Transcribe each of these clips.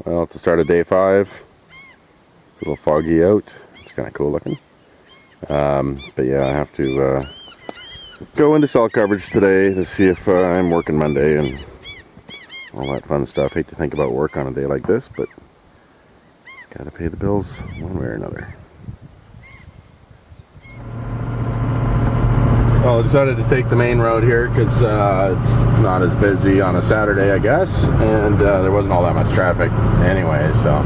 Well, it's the start of day 5. It's a little foggy out. It's kind of cool looking. But yeah, I have to go into cell coverage today to see if I'm working Monday and all that fun stuff. Hate to think about work on a day like this, but gotta pay the bills one way or another. Well, I decided to take the main road here because it's not as busy on a Saturday, I guess, and there wasn't all that much traffic anyway, so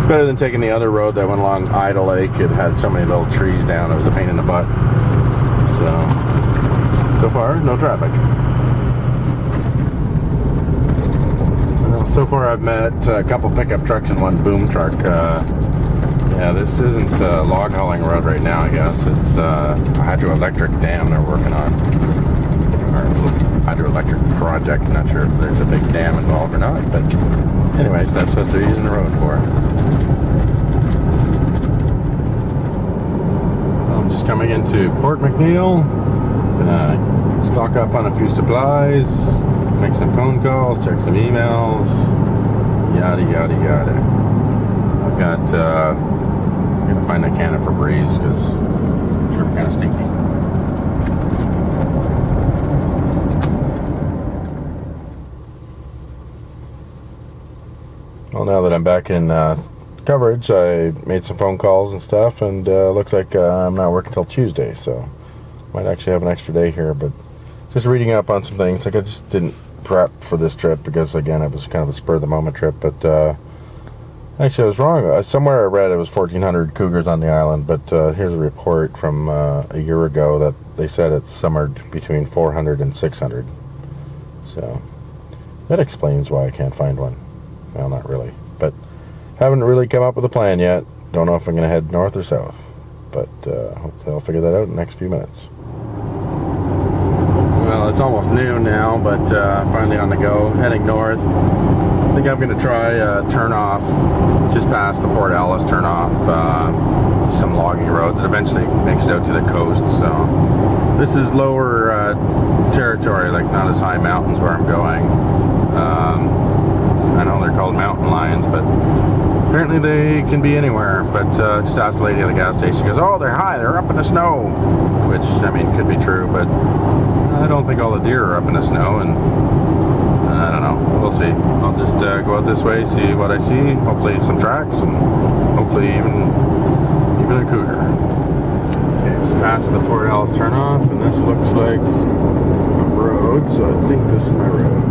better than taking the other road that went along Idle Lake. It had so many little trees down, it was a pain in the butt. So far, no traffic. Well, so far I've met a couple pickup trucks and one boom truck. Yeah, this isn't a log hauling road right now, I guess. It's a hydroelectric dam they're working on. Or a little hydroelectric project. Not sure if there's a big dam involved or not, but anyways, that's what they're using the road for. I'm just coming into Port McNeill. Gonna stock up on a few supplies, make some phone calls, check some emails, yada yada yada. I've got I'm gonna find a can of Febreze because I'm sure I'm kind of stinky. Well, now that I'm back in coverage, I made some phone calls and stuff, and looks like I'm not working till Tuesday, so might actually have an extra day here. But just reading up on some things. Like, I just didn't prep for this trip because, again, it was kind of a spur of the moment trip. But actually, I was wrong. Somewhere I read it was 1,400 cougars on the island, but here's a report from a year ago that they said it's somewhere between 400 and 600. So that explains why I can't find one. Well, not really, but haven't really come up with a plan yet. Don't know if I'm going to head north or south, but hopefully I'll figure that out in the next few minutes. Well, it's almost noon now, but finally on the go, heading north. I think I'm going to try turn off just past the Port Alice turn off some logging roads that eventually makes it out to the coast. So this is lower territory, like not as high mountains where I'm going. I know they're called mountain lions, but apparently they can be anywhere. But just asked the lady at the gas station. She goes, "Oh, they're high. They're up in the snow," which, I mean, could be true, but I don't think all the deer are up in the snow, and I don't know. We'll see. I'll just go out this way, see what I see. Hopefully some tracks, and hopefully even a cougar. Okay, just past the Port Alice turnoff, and this looks like a road, so I think this is my road.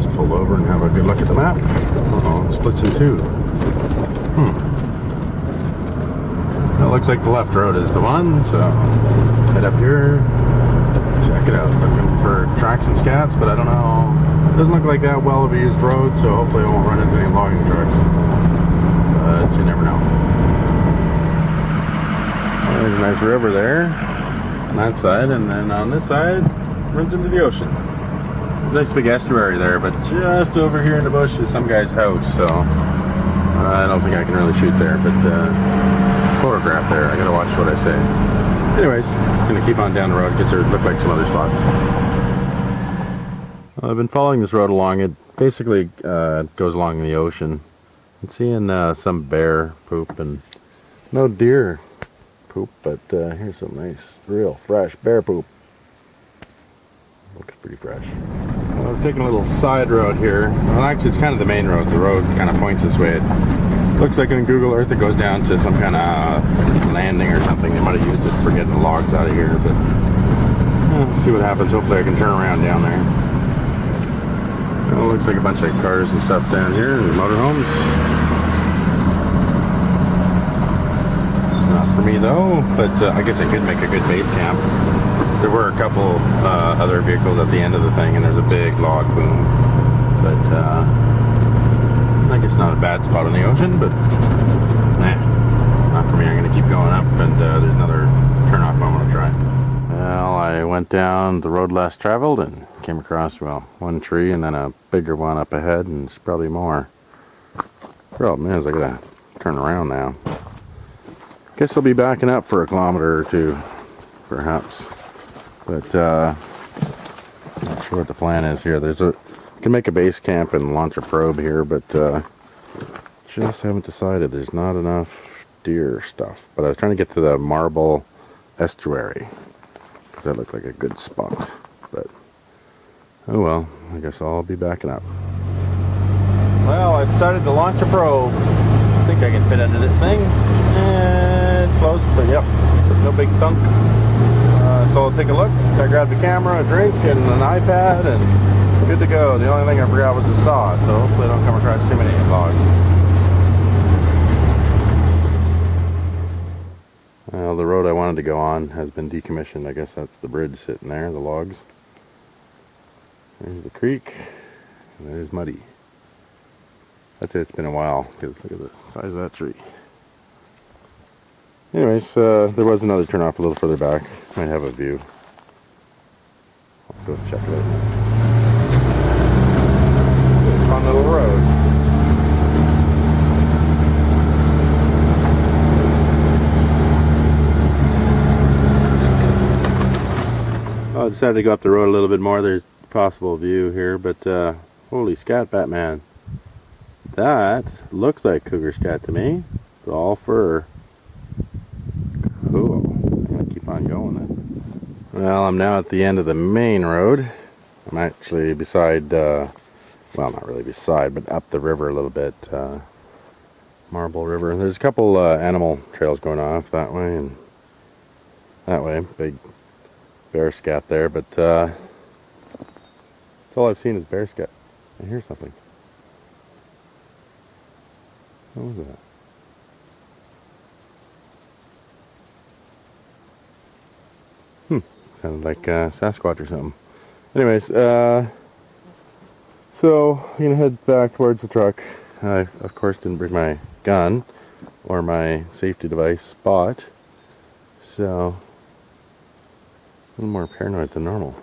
Just pull over and have a good look at the map. Uh-oh, it splits in two. It looks like the left road is the one, so head up here, check it out. Looking for tracks and scats, but I don't know. It doesn't look like that well of a used road, so hopefully I won't run into any logging trucks. But you never know. There's a nice river there on that side, and then on this side runs into the ocean. Nice big estuary there, but just over here in the bush is some guy's house, so I don't think I can really shoot there, but photograph there. I gotta watch what I say. Anyways, gonna keep on down the road. Gets to look like some other spots. I've been following this road along. It basically goes along the ocean. I'm seeing some bear poop and no deer poop, but here's some nice, real fresh bear poop. Looks pretty fresh. Well, we're taking a little side road here. Well, actually, it's kind of the main road. The road kind of points this way. It looks like on Google Earth it goes down to some kind of landing or something. They might have used it for getting the logs out of here, but let's see what happens. Hopefully I can turn around down there. Well, it looks like a bunch of cars and stuff down here, and motorhomes. Not for me though, but I guess I could make a good base camp. There were a couple other vehicles at the end of the thing, and there's a big log boom, but I guess not a bad spot on the ocean, but nah, not for me. I'm going to keep going up, and there's another turnoff I want to try. Well, I went down the road less traveled and came across, well, one tree and then a bigger one up ahead, and there's probably more. Problem is, I gotta turn around now. Guess I'll be backing up for a kilometer or two, perhaps. But not sure what the plan is here. You can make a base camp and launch a probe here, but just haven't decided. There's not enough deer stuff. But I was trying to get to the Marble Estuary because that looked like a good spot. But oh well, I guess I'll be backing up. Well, I decided to launch a probe. I think I can fit under this thing. And it's close, but yep, no big thunk. So I'll take a look. I grabbed the camera, a drink, and an iPad, and good to go. The only thing I forgot was the saw, so hopefully I don't come across too many logs. Well, the road I wanted to go on has been decommissioned. I guess that's the bridge sitting there, the logs. There's the creek, and there's Muddy. That's it, it's been a while, because look at the size of that tree. Anyways, there was another turnoff a little further back. Might have a view. I'll go check it out. Good, fun little road. I decided to go up the road a little bit more. There's a possible view here, but holy scat, Batman. That looks like cougar scat to me. It's all fur. Cool. I'm gonna keep on going then. Well, I'm now at the end of the main road. I'm actually beside, well, not really beside, but up the river a little bit. Marble River. There's a couple animal trails going off that way and that way. Big bear scat there, but that's all I've seen is bear scat. I hear something. What was that? Sounded like Sasquatch or something. Anyways, so I'm gonna head back towards the truck. I, of course, didn't bring my gun or my safety device spot, so a little more paranoid than normal.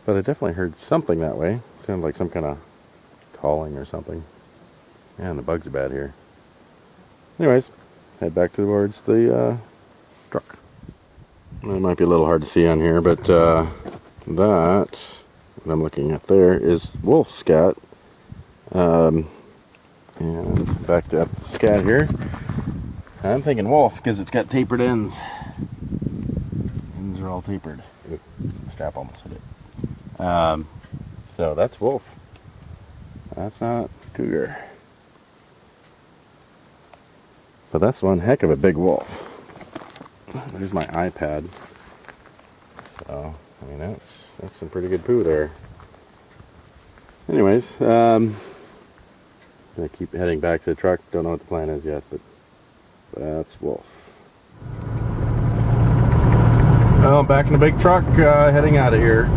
But I definitely heard something that way. Sounded like some kind of calling or something. Man, the bugs are bad here. Anyways, head back towards the truck. It might be a little hard to see on here, but that what I'm looking at there is wolf scat. And back to the scat here. I'm thinking wolf because it's got tapered ends. Ends are all tapered. Ooh, strap almost hit it. So that's wolf. That's not cougar. But that's one heck of a big wolf. There's my iPad. So, I mean, that's some pretty good poo there. Anyways, gonna keep heading back to the truck. Don't know what the plan is yet, but that's wolf. Well, I'm back in the big truck, heading out of here.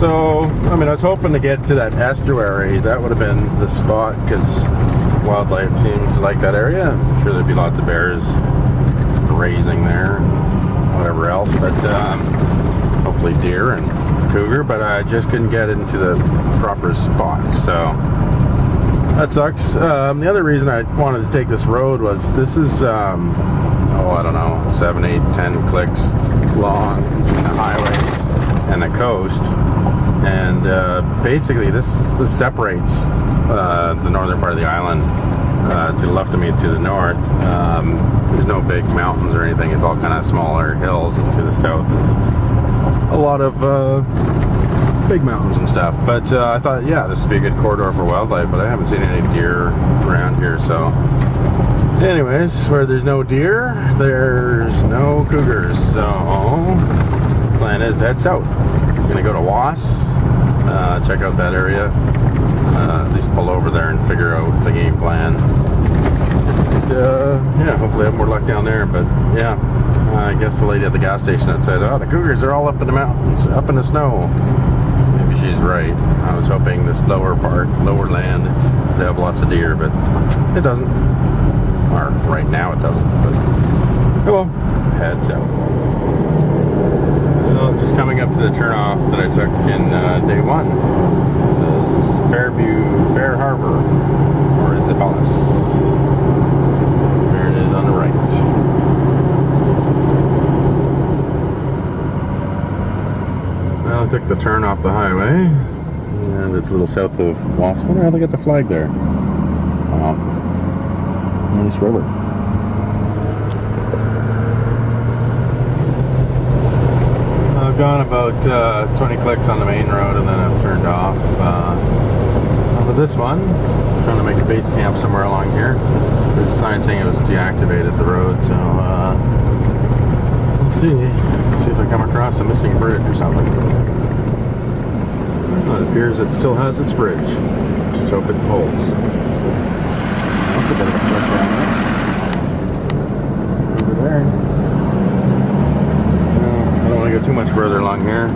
So, I mean, I was hoping to get to that estuary. That would have been the spot, because wildlife seems to like that area. I'm sure there'd be lots of bears grazing there and whatever else, but hopefully deer and cougar, but I just couldn't get into the proper spot, so that sucks. The other reason I wanted to take this road was this is I don't know, 7, 8, 10 clicks long, the highway and the coast, and basically this separates the northern part of the island to the left of me to the north. There's no big mountains or anything. It's all kind of smaller hills, and to the south is a lot of big mountains and stuff. But I thought, yeah, this would be a good corridor for wildlife, but I haven't seen any deer around here, so anyways, where there's no deer, there's no cougars, so the plan is to head south. I'm gonna go to Was, check out that area, at least pull over there and figure out the game plan. And, yeah, hopefully I have more luck down there. But yeah, I guess the lady at the gas station had said, oh, the cougars are all up in the mountains, up in the snow. Maybe she's right. I was hoping this lower part, lower land, would have lots of deer, but it doesn't. Or right now it doesn't, but oh well, head south. Well, just coming up to the turnoff that I took in day one. This is Fair Harbor, or Zipalis. There it is on the right. Well, it took the turn off the highway, and it's a little south of Wasp. I wonder how they got the flag there. Nice river. I've gone about 20 clicks on the main road, and then I've turned off. But this one, I'm trying to make a base camp somewhere along here. There's a sign saying it was deactivated, the road, so we'll see. Let's see if I come across a missing bridge or something. Well, it appears it still has its bridge. Just hope it holds. That's a bit of a twist down there. Over there. Well, I don't want to go too much further along here.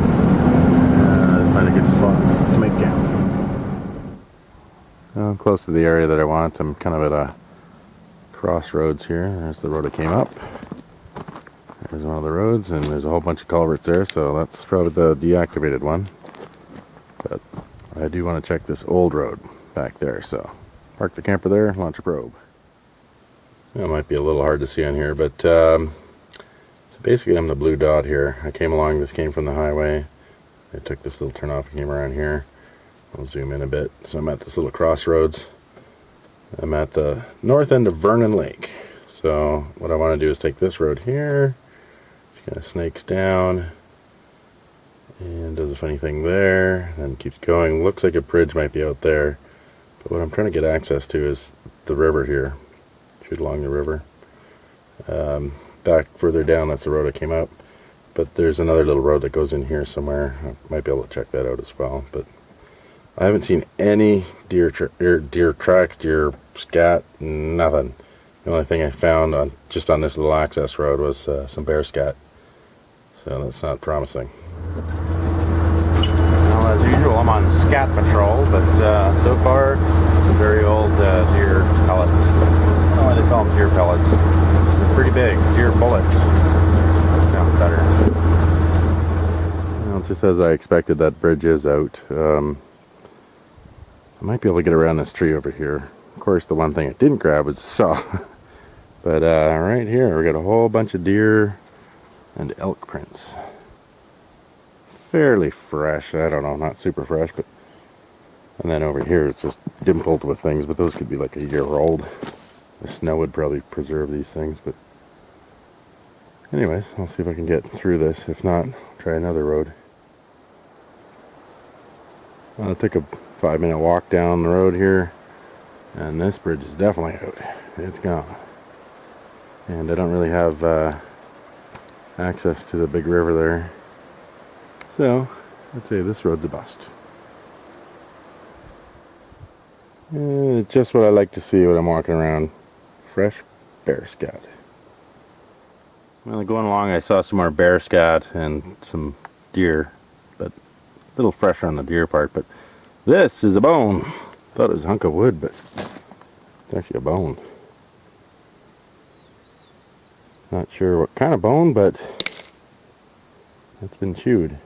Find a good spot to make camp. Well, close to the area that I want. I'm kind of at a crossroads here. There's the road I came up. There's one of the roads, and there's a whole bunch of culverts there, so that's probably the deactivated one. But I do want to check this old road back there, so park the camper there, launch a probe. It might be a little hard to see on here, but so basically I'm the blue dot here. I came along, this came from the highway. I took this little turn off and came around here. I'll zoom in a bit. So I'm at this little crossroads. I'm at the north end of Vernon Lake. So what I want to do is take this road here. It kind of snakes down and does a funny thing there, then keeps going. Looks like a bridge might be out there, but what I'm trying to get access to is the river here. Shoot along the river. Back further down, that's the road I came up, but there's another little road that goes in here somewhere. I might be able to check that out as well, but I haven't seen any deer tracks, deer scat, nothing. The only thing I found just on this little access road was some bear scat, so that's not promising. Well, as usual, I'm on scat patrol, but so far, some very old deer pellets. I don't know why they call them deer pellets. They're pretty big. Deer bullets. Sounds better. Well, just as I expected, that bridge is out. I might be able to get around this tree over here. Of course, the one thing I didn't grab was a saw. But right here, we got a whole bunch of deer and elk prints. Fairly fresh. I don't know, not super fresh, but and then over here it's just dimpled with things, but those could be like a year old. The snow would probably preserve these things, but anyways, I'll see if I can get through this. If not, I'll try another road. I'll take a 5-minute walk down the road here, and this bridge is definitely out. It's gone. And I don't really have access to the big river there. So, I'd say this road's a bust. Just what I like to see when I'm walking around. Fresh bear scat. Well, going along, I saw some more bear scat and some deer, but a little fresher on the deer part. But this is a bone. Thought it was a hunk of wood, but it's actually a bone. Not sure what kind of bone, but it's been chewed.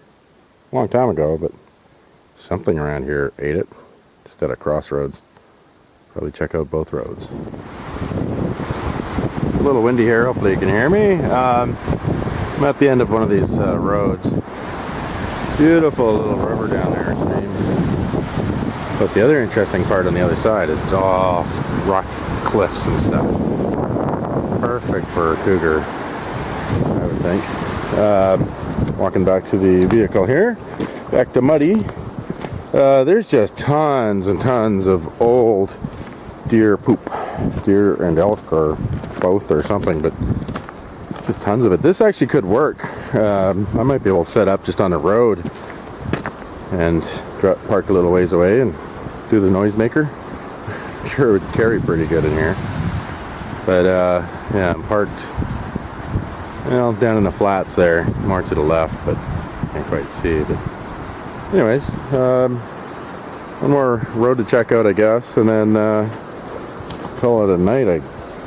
A long time ago, but something around here ate it. Just at a crossroads. Probably check out both roads. A little windy here, hopefully you can hear me. I'm at the end of one of these roads. Beautiful little river down there, stream. But the other interesting part on the other side is it's all rock cliffs and stuff. Perfect for a cougar, I would think. Walking back to the vehicle here, back to Muddy. There's just tons and tons of old deer poop. Deer and elk or both or something, but just tons of it. This actually could work. I might be able to set up just on the road and park a little ways away and do the noisemaker. I'm sure it would carry pretty good in here. But yeah, I'm parked down in the flats there, more to the left, but can't quite see. But anyways, one more road to check out, I guess, and then call it a night, I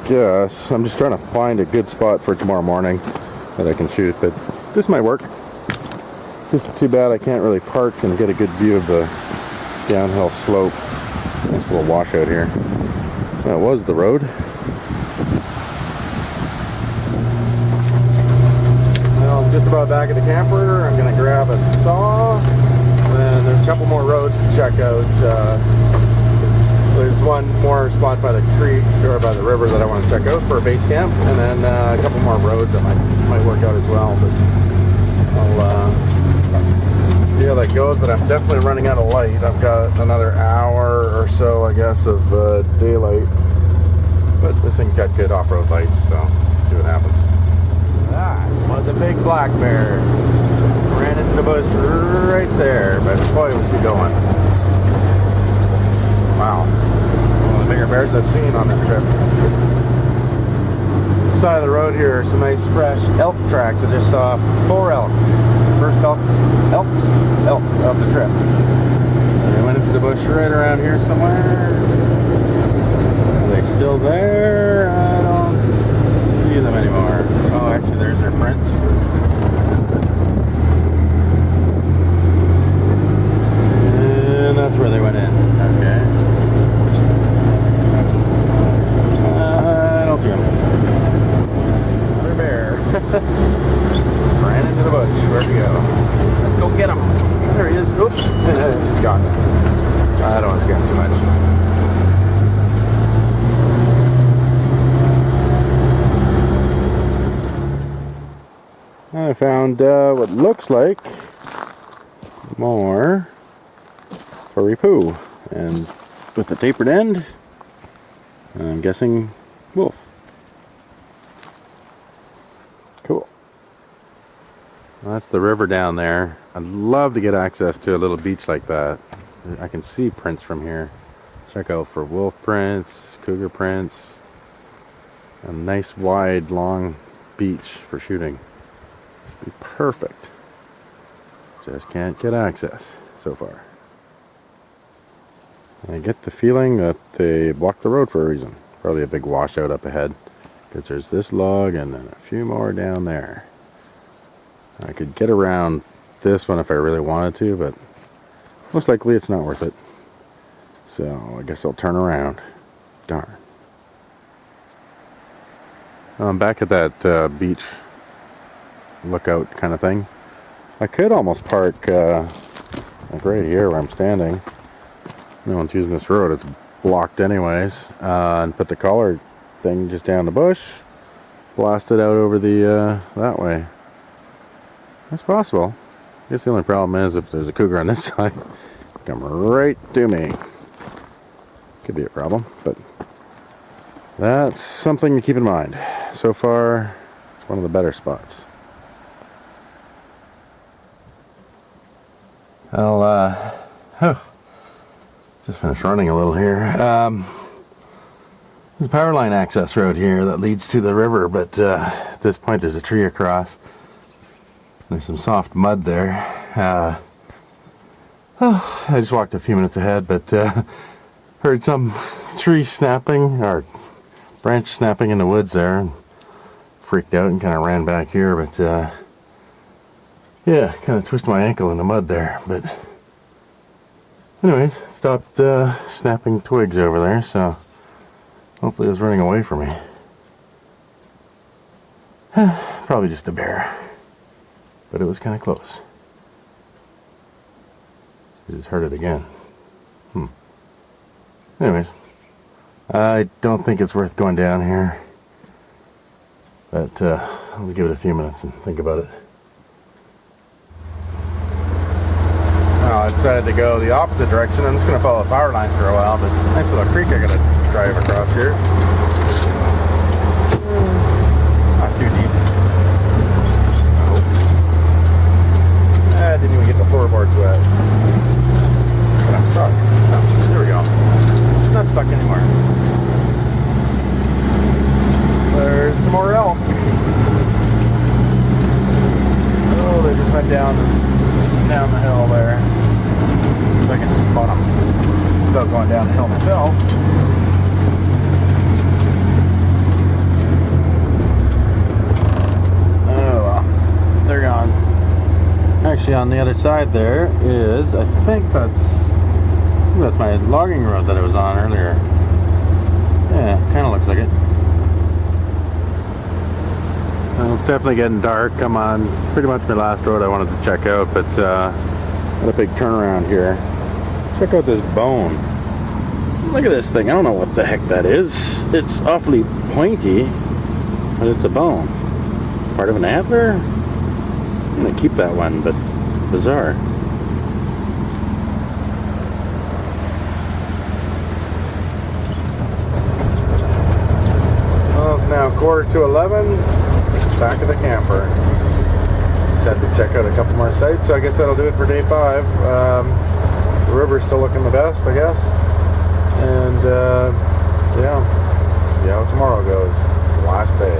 guess. I'm just trying to find a good spot for tomorrow morning that I can shoot, but this might work. Just too bad I can't really park and get a good view of the downhill slope. Nice little washout here. That was the road. Well, I'm just just about back at the camper. I'm going to grab a saw. And there's a couple more roads to check out. There's one more spot by the creek or by the river that I want to check out for a base camp, and then a couple more roads that might work out as well. But I'll see how that goes. But I'm definitely running out of light. I've got another hour or so, I guess, of daylight. But this thing's got good off-road lights, so see what happens. That was a big black bear. Ran into the bush right there, but boy, was he going. Wow. One of the bigger bears I've seen on this trip. Side of the road here, some nice fresh elk tracks. I just saw 4 elk. First elk of the trip. They went into the bush right around here somewhere. Are they still there? I don't see them anymore. Oh, actually, there's their prints. And that's where they went in. Okay. I don't see him. Another bear. Ran into the bush. Where'd he go? Let's go get him. There he is. Oops. He's gone. I don't want to scare him too much. I found what looks like more furry poo, and with the tapered end, I'm guessing wolf. Cool. Well, that's the river down there. I'd love to get access to a little beach like that. I can see prints from here. Check out for wolf prints, cougar prints. A nice wide long beach for shooting. Be perfect. Just can't get access so far. I get the feeling that they blocked the road for a reason. Probably a big washout up ahead, because there's this log and then a few more down there. I could get around this one if I really wanted to, but most likely it's not worth it. So I guess I'll turn around. Darn. I'm back at that beach lookout kind of thing. I could almost park like right here where I'm standing. No one's using this road, it's blocked anyways, and put the collar thing just down the bush, blast it out over the that way. That's possible. I guess the only problem is if there's a cougar on this side, come right to me. Could be a problem, but that's something to keep in mind. So far, it's one of the better spots. I'll just finished running a little here. There's a power line access road here that leads to the river, but at this point there's a tree across. There's some soft mud there. I just walked a few minutes ahead, but heard some tree snapping, or branch snapping in the woods there, and freaked out and kind of ran back here, but yeah, kind of twisted my ankle in the mud there, but anyways, stopped snapping twigs over there, so hopefully it was running away from me. Probably just a bear, but it was kind of close. I just heard it again. Anyways, I don't think it's worth going down here, but I'll give it a few minutes and think about it. I decided to go the opposite direction. I'm just going to follow the power lines for a while, but nice little creek I got to drive across here. Not too deep. I hope. I didn't even get the floorboards wet. But I'm stuck. Oh, there we go. It's not stuck anymore. There's some more elk. Oh, they just went down the hill there. If I can spot them without going down the hill myself. Oh well, they're gone. Actually, on the other side there is, I think that's my logging road that I was on earlier. Yeah, kind of looks like it. Well, it's definitely getting dark. I'm on pretty much my last road I wanted to check out, but got a big turnaround here. Check out this bone. Look at this thing. I don't know what the heck that is. It's awfully pointy, but it's a bone. Part of an antler? I'm gonna keep that one, but bizarre. Well, it's now 11:15. Back of the camper. Just had to check out a couple more sites, so I guess that'll do it for day 5. The river's still looking the best, I guess. And yeah, see how tomorrow goes. Last day.